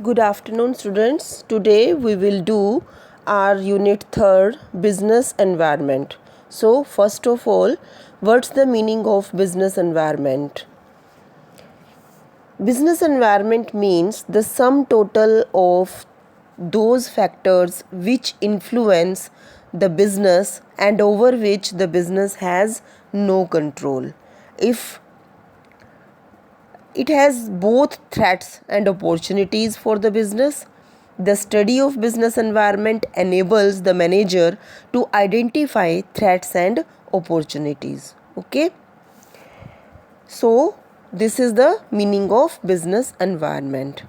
Good afternoon, students. Today we will do our unit 3rd, business environment. So first of all, what's the meaning of business environment? Business environment means the sum total of those factors which influence the business and over which the business has no control. If it has both threats and opportunities for the business. The study of business environment enables the manager to identify threats and opportunities. Okay? So, this is the meaning of business environment.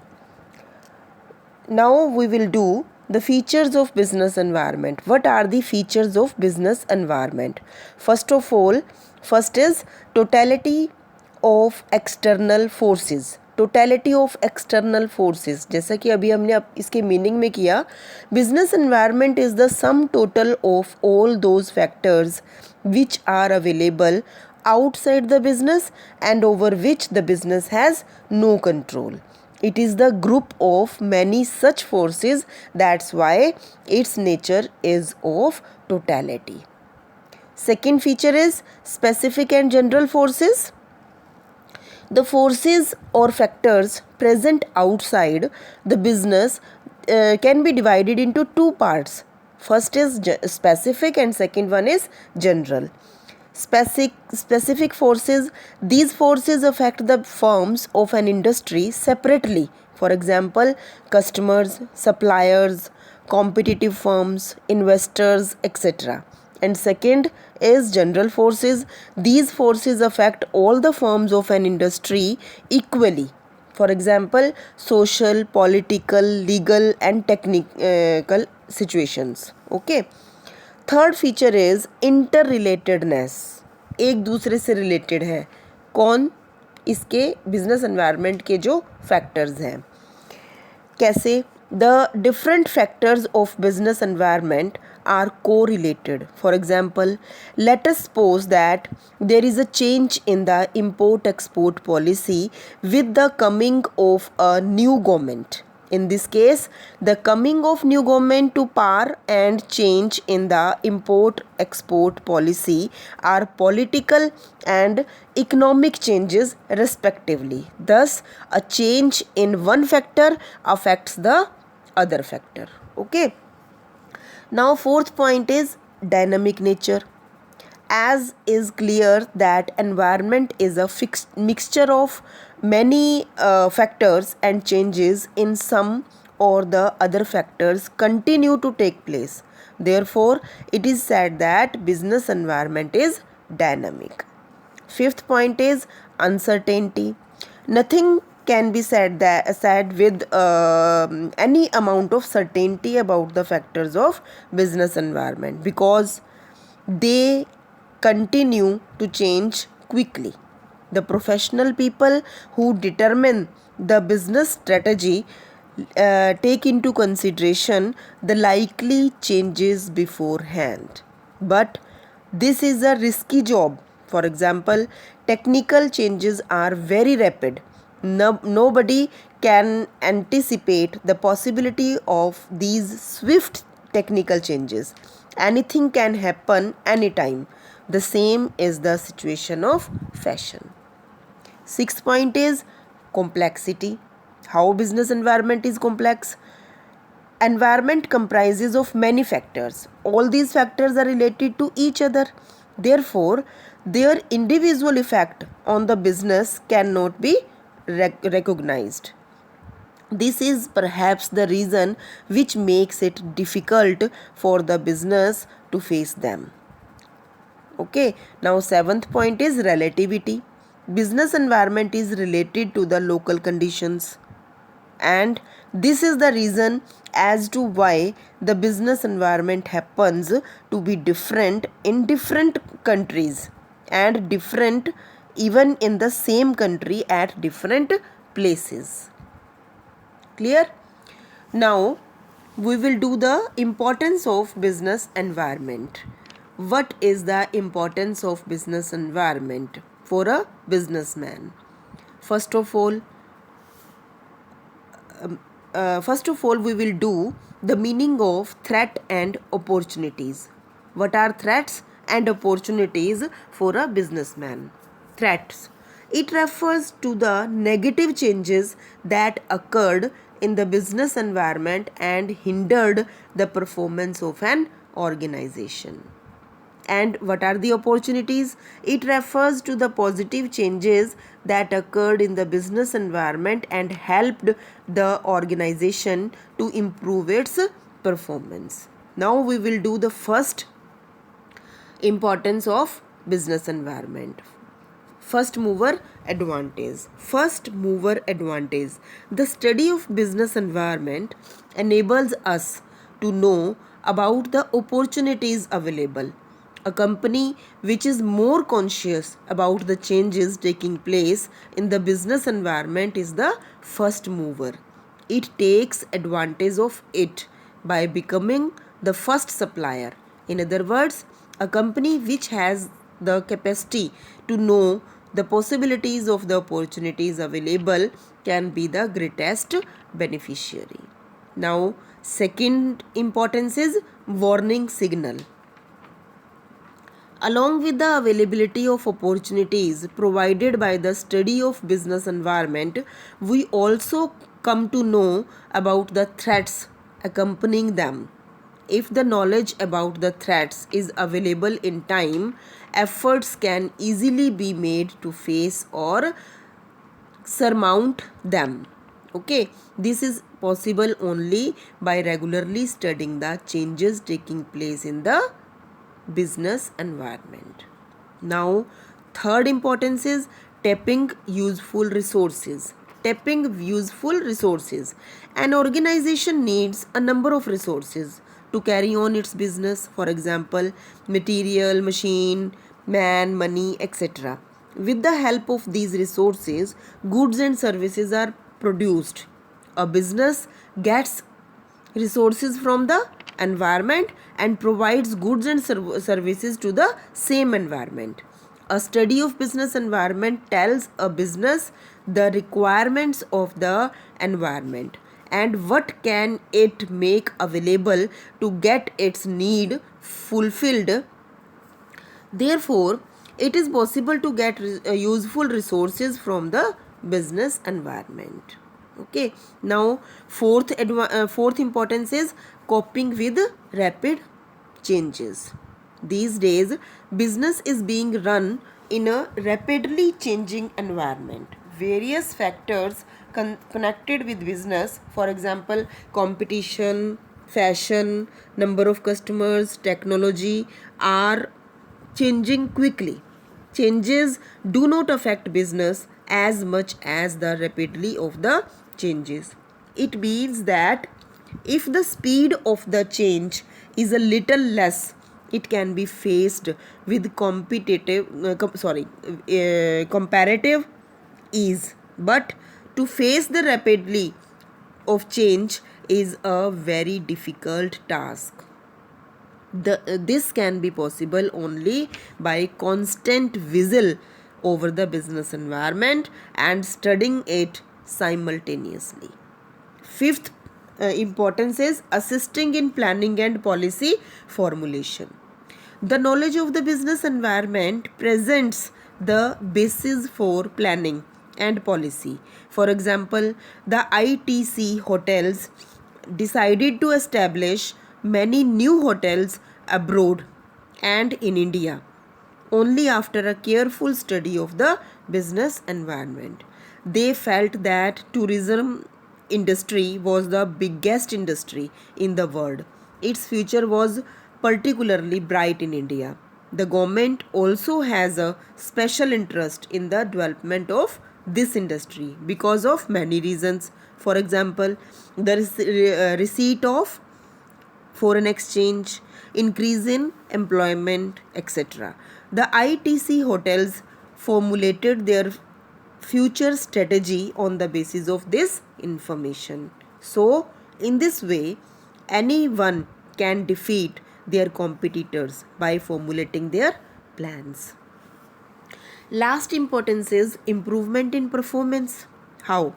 Now we will do the features of business environment. What are the features of business environment? First of all, first is totality of external forces. Totality of external forces, जैसा कि अभी हमने इसके meaning में किया, business environment is the sum total of all those factors which are available outside the business and over which the business has no control. It is the group of many such forces, that's why its nature is of totality. Second feature is specific and general forces. The forces or factors present outside the business can be divided into two parts. First is specific and second one is general. Specific forces, these forces affect the firms of an industry separately. For example, customers, suppliers, competitive firms, investors, etc. And second is general forces. These forces affect all the firms of an industry equally. For example, social, political, legal and technical situations. Okay. Third feature is interrelatedness. एक दूसरे से related है. कौन? इसके business environment के जो factors हैं. कैसे? The different factors of business environment are correlated. For example, let us suppose that there is a change in the import-export policy with the coming of a new government. In this case, the coming of new government to power and change in the import-export policy are political and economic changes respectively. Thus, a change in one factor affects the other factor. Okay. Now fourth point is dynamic nature. As is clear that environment is a fixed mixture of many factors and changes in some or the other factors continue to take place. Therefore, it is said that business environment is dynamic. Fifth point is uncertainty. Nothing can be said with any amount of certainty about the factors of business environment because they continue to change quickly. The professional people who determine the business strategy take into consideration the likely changes beforehand. But this is a risky job. For example, technical changes are very rapid. Nobody can anticipate the possibility of these swift technical changes. Anything can happen anytime. The same is the situation of fashion. Sixth point is complexity. How business environment is complex? Environment comprises of many factors. All these factors are related to each other. Therefore, their individual effect on the business cannot be recognized. This is perhaps the reason which makes it difficult for the business to face them. Okay, now seventh point is relativity. Business environment is related to the local conditions, and this is the reason as to why the business environment happens to be different in different countries and different even in the same country at different places. Clear? Now we will do the importance of business environment. What is the importance of business environment for a businessman? First of all, first of all, we will do the meaning of threat and opportunities. What are threats and opportunities for a businessman? Threats. It refers to the negative changes that occurred in the business environment and hindered the performance of an organization. And what are the opportunities? It refers to the positive changes that occurred in the business environment and helped the organization to improve its performance. Now we will do the first importance of business environment. First mover advantage. First mover advantage. The study of business environment enables us to know about the opportunities available. A company which is more conscious about the changes taking place in the business environment is the first mover. It takes advantage of it by becoming the first supplier. In other words, a company which has the capacity to know the possibilities of the opportunities available can be the greatest beneficiary. Now, second importance is warning signal. Along with the availability of opportunities provided by the study of business environment, we also come to know about the threats accompanying them. If the knowledge about the threats is available in time, efforts can easily be made to face or surmount them. Okay, this is possible only by regularly studying the changes taking place in the business environment. Now, third importance is tapping useful resources. Tapping useful resources. An organization needs a number of resources to carry on its business. For example, material, machine, man, money, etc. With the help of these resources, goods and services are produced. A business gets resources from the environment and provides goods and services to the same environment. A study of business environment tells a business the requirements of the environment and what can it make available to get its need fulfilled. Therefore, it is possible to get useful resources from the business environment. Okay, now fourth importance is coping with rapid changes. These days, business is being run in a rapidly changing environment. Various factors connected with business, for example, competition, fashion, number of customers, technology, are changing quickly. Changes do not affect business as much as the rapidity of the changes. It means that if the speed of the change is a little less, it can be faced with comparative ease. But to face the rapidly of change is a very difficult task. This can be possible only by constant vigil over the business environment and studying it simultaneously. Fifth importance is assisting in planning and policy formulation. The knowledge of the business environment presents the basis for planning and policy. For example, the ITC hotels decided to establish many new hotels abroad and in India only after a careful study of the business environment. They felt that tourism industry was the biggest industry in the world. Its future was particularly bright in India. The government also has a special interest in the development of this industry because of many reasons. For example, the receipt of foreign exchange, increase in employment, etc. The ITC hotels formulated their future strategy on the basis of this information. So, in this way, anyone can defeat their competitors by formulating their plans. Last importance is improvement in performance. How?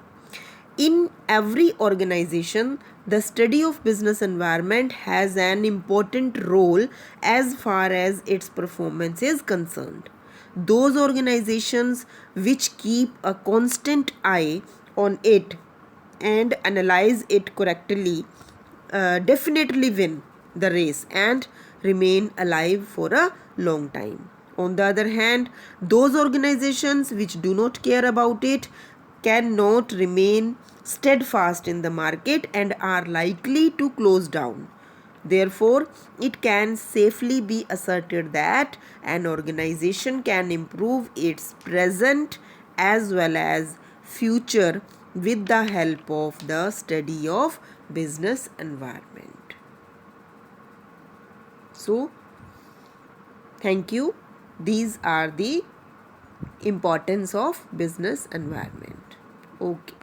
In every organization, the study of business environment has an important role as far as its performance is concerned. Those organizations which keep a constant eye on it and analyze it correctly definitely win the race and remain alive for a long time. On the other hand, those organizations which do not care about it cannot remain steadfast in the market and are likely to close down. Therefore, it can safely be asserted that an organization can improve its present as well as future with the help of the study of business environment. So, thank you. These are the importance of business environment. Okay.